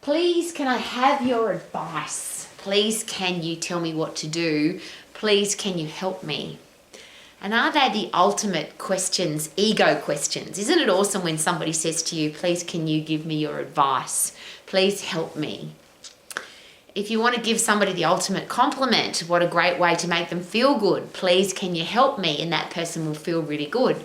Please, can I have your advice? Please, can you tell me what to do? Please, can you help me? And are they the ultimate questions, ego questions? Isn't it awesome when somebody says to you, please, can you give me your advice? Please help me. If you want to give somebody the ultimate compliment, what a great way to make them feel good. Please, can you help me? And that person will feel really good.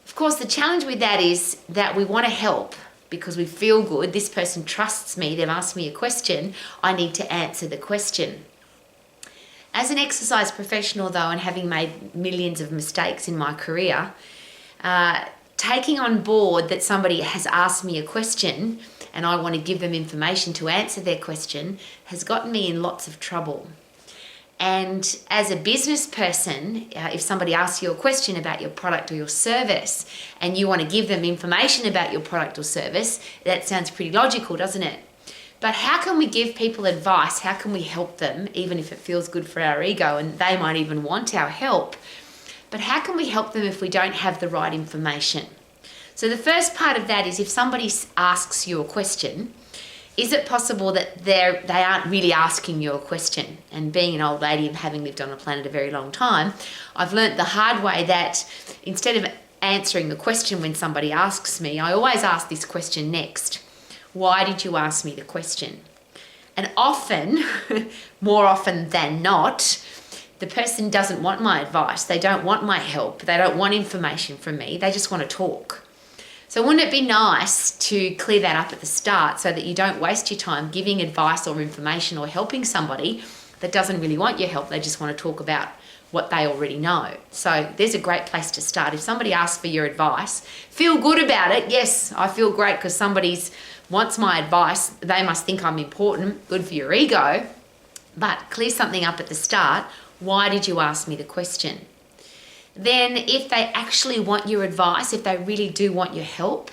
Of course, the challenge with that is that we want to help because we feel good. This person trusts me. They've asked me a question. I need to answer the question. As an exercise professional, though, and having made millions of mistakes in my career, taking on board that somebody has asked me a question and I want to give them information to answer their question has gotten me in lots of trouble. And as a business person, if somebody asks you a question about your product or your service and you want to give them information about your product or service, that sounds pretty logical, doesn't it? But how can we give people advice? How can we help them, even if it feels good for our ego and they might even want our help? But how can we help them if we don't have the right information? So the first part of that is if somebody asks you a question, is it possible that they aren't really asking you a question? And being an old lady and having lived on the planet a very long time, I've learnt the hard way that instead of answering the question when somebody asks me, I always ask this question next. Why did you ask me the question? And often, more often than not, the person doesn't want my advice. They don't want my help. They don't want information from me. They just want to talk. So wouldn't it be nice to clear that up at the start so that you don't waste your time giving advice or information or helping somebody that doesn't really want your help. They just want to talk about what they already know. So there's a great place to start. If somebody asks for your advice, feel good about it. Yes, I feel great because somebody wants my advice. They must think I'm important. Good for your ego. But clear something up at the start. Why did you ask me the question? Then if they actually want your advice, if they really do want your help,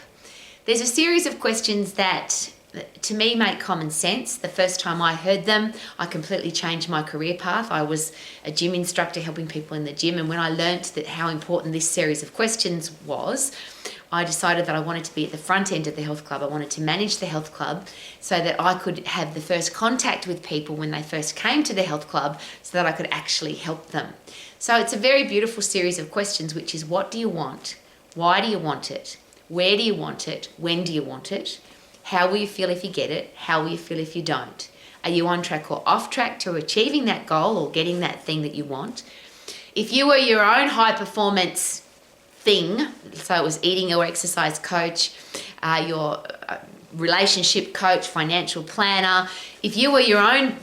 there's a series of questions that to me make common sense. The first time I heard them, I completely changed my career path. I was a gym instructor helping people in the gym, and when I learnt that how important this series of questions was, I decided that I wanted to be at the front end of the health club. I wanted to manage the health club so that I could have the first contact with people when they first came to the health club so that I could actually help them. So it's a very beautiful series of questions, which is what do you want? Why do you want it? Where do you want it? When do you want it? How will you feel if you get it? How will you feel if you don't? Are you on track or off track to achieving that goal or getting that thing that you want? If you were your own high performance thing, so it was eating or exercise coach, your relationship coach, financial planner, if you were your own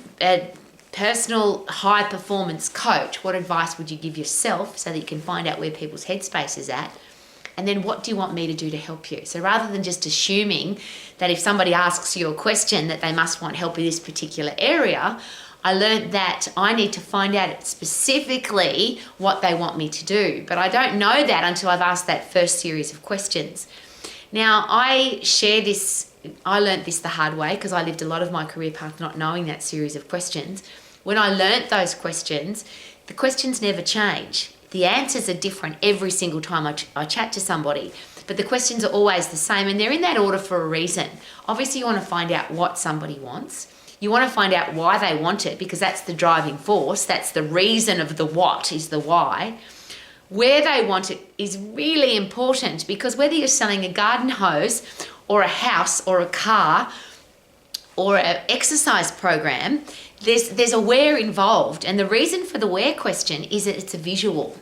personal high performance coach, what advice would you give yourself so that you can find out where people's headspace is at? And then what do you want me to do to help you? So rather than just assuming that if somebody asks you a question that they must want help in this particular area, I learned that I need to find out specifically what they want me to do. But I don't know that until I've asked that first series of questions. Now, I learned this the hard way because I lived a lot of my career path not knowing that series of questions. When I learnt those questions, the questions never change. The answers are different every single time I chat to somebody, but the questions are always the same, and they're in that order for a reason. Obviously, you want to find out what somebody wants. You want to find out why they want it, because that's the driving force. That's the reason of the what is the why. Where they want it is really important, because whether you're selling a garden hose or a house or a car or an exercise program, there's a where involved. And the reason for the where question is that it's a visual.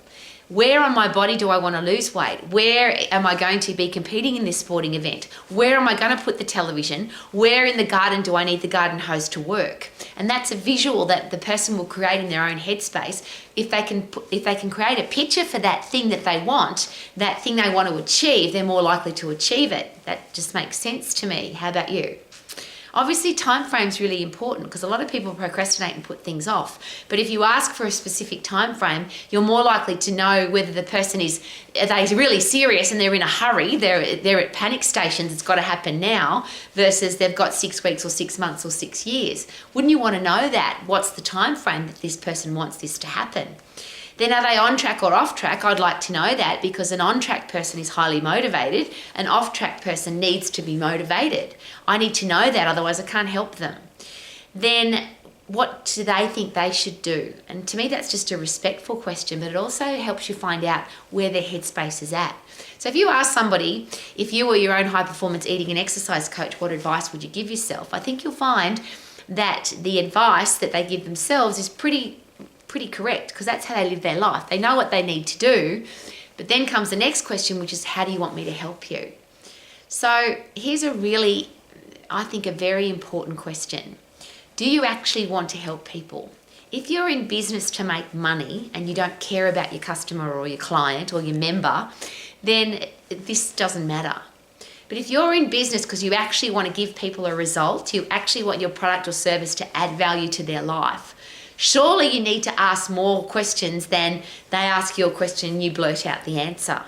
Where on my body do I want to lose weight? Where am I going to be competing in this sporting event? Where am I going to put the television? Where in the garden do I need the garden hose to work? And that's a visual that the person will create in their own headspace. If they can create a picture for that thing that they want, that thing they want to achieve, they're more likely to achieve it. That just makes sense to me. How about you? Obviously, time frame is really important because a lot of people procrastinate and put things off. But if you ask for a specific time frame, you're more likely to know whether the person are they really serious and they're in a hurry, they're at panic stations, it's got to happen now, versus they've got 6 weeks or 6 months or 6 years. Wouldn't you want to know that? What's the time frame that this person wants this to happen? Then are they on track or off track? I'd like to know that, because an on-track person is highly motivated. An off-track person needs to be motivated. I need to know that, otherwise I can't help them. Then what do they think they should do? And to me, that's just a respectful question, but it also helps you find out where their headspace is at. So if you ask somebody, if you were your own high-performance eating and exercise coach, what advice would you give yourself? I think you'll find that the advice that they give themselves is pretty correct, because that's how they live their life. They know what they need to do, but then comes the next question, which is, how do you want me to help you? So here's a really, I think, a very important question. Do you actually want to help people? If you're in business to make money and you don't care about your customer or your client or your member, then this doesn't matter. But if you're in business because you actually want to give people a result, you actually want your product or service to add value to their life, surely you need to ask more questions than they ask you a question and you blurt out the answer.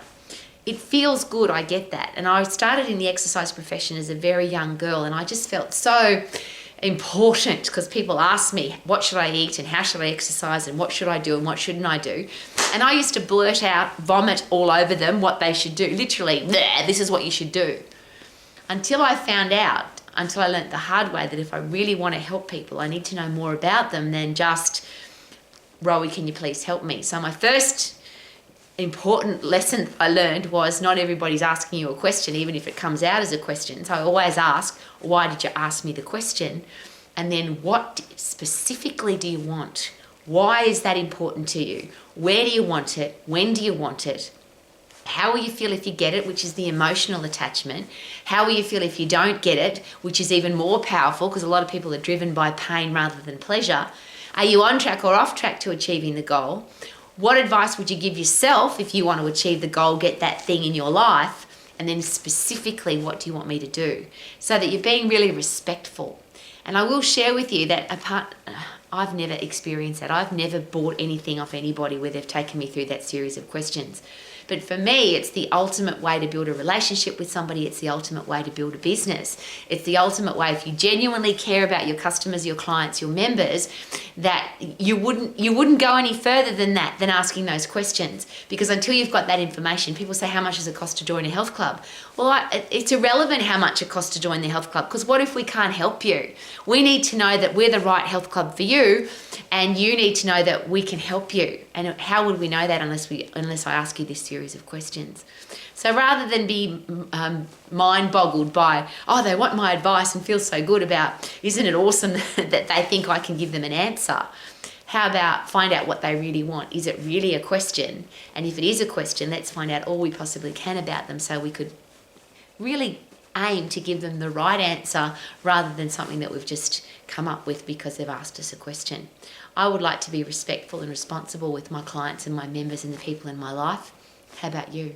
It feels good, I get that. And I started in the exercise profession as a very young girl, and I just felt so important because people asked me, what should I eat and how should I exercise and what should I do and what shouldn't I do? And I used to blurt out, vomit all over them what they should do. Literally, this is what you should do. Until I learnt the hard way that if I really want to help people, I need to know more about them than just, Rowie, can you please help me? So my first important lesson I learned was not everybody's asking you a question, even if it comes out as a question. So I always ask, why did you ask me the question? And then what specifically do you want? Why is that important to you? Where do you want it? When do you want it? How will you feel if you get it, which is the emotional attachment? How will you feel if you don't get it, which is even more powerful because a lot of people are driven by pain rather than pleasure? Are you on track or off track to achieving the goal? What advice would you give yourself if you want to achieve the goal, get that thing in your life? And then specifically, what do you want me to do? So that you're being really respectful. And I will share with you that I've never experienced that. I've never bought anything off anybody where they've taken me through that series of questions. But for me, it's the ultimate way to build a relationship with somebody. It's the ultimate way to build a business. It's the ultimate way, if you genuinely care about your customers, your clients, your members, that you wouldn't go any further than that, than asking those questions. Because until you've got that information, people say, how much does it cost to join a health club? Well, it's irrelevant how much it costs to join the health club, because what if we can't help you? We need to know that we're the right health club for you, and you need to know that we can help you. And how would we know that unless I ask you this series of questions? So rather than be mind boggled by, oh, they want my advice and feel so good about, isn't it awesome that they think I can give them an answer? How about find out what they really want? Is it really a question? And if it is a question, let's find out all we possibly can about them so we could really aim to give them the right answer rather than something that we've just come up with because they've asked us a question. I would like to be respectful and responsible with my clients and my members and the people in my life. How about you?